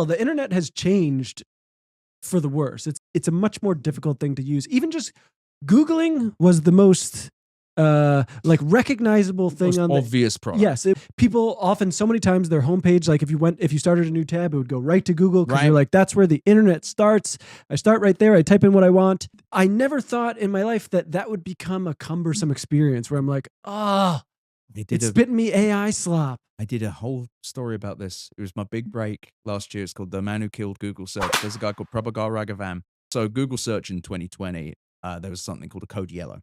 Well, the internet has changed for the worse. It's a much more difficult thing to use. Even just Googling was the most like recognizable thing Most on obvious product. Yes, people often so many times their homepage, like if you started a new tab, it would go right to Google because you're like, that's where the internet starts. I start right there. I type in what I want. I never thought in my life that would become a cumbersome experience where I'm like, it's spitting me AI slop. I did a whole story about this. It was my big break last year. It's called The Man Who Killed Google Search. There's a guy called Prabhakar Raghavan. So Google Search in 2020, there was something called a Code Yellow.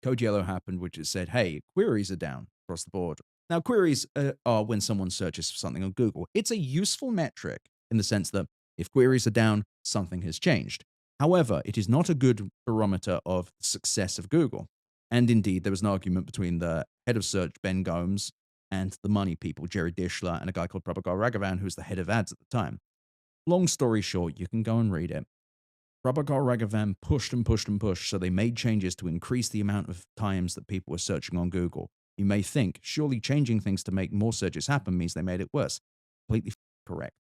Code Yellow happened, which it said, hey, queries are down across the board. Now, queries are when someone searches for something on Google. It's a useful metric in the sense that if queries are down, something has changed. However, it is not a good barometer of the success of Google. And indeed, there was an argument between the head of search, Ben Gomes, and the money people, Jerry Dishler, and a guy called Prabhakar Raghavan, who was the head of ads at the time. Long story short, you can go and read it. Prabhakar Raghavan pushed and pushed and pushed, so they made changes to increase the amount of times that people were searching on Google. You may think, surely changing things to make more searches happen means they made it worse. Completely correct.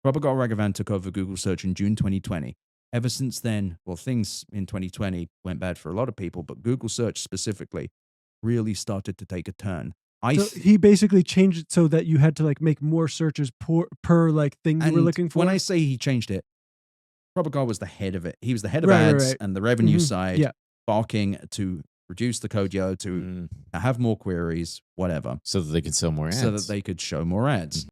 Prabhakar Raghavan took over Google Search in June 2020. Ever since then, well, things in 2020 went bad for a lot of people, but Google Search specifically really started to take a turn. So he basically changed it so that you had to like make more searches per like thing you were looking for. When I say he changed it, Prabhakar was the head of it. He was the head of ads and the revenue side, barking to reduce the code yellow, to have more queries, whatever. So that they could sell more ads. So that they could show more ads.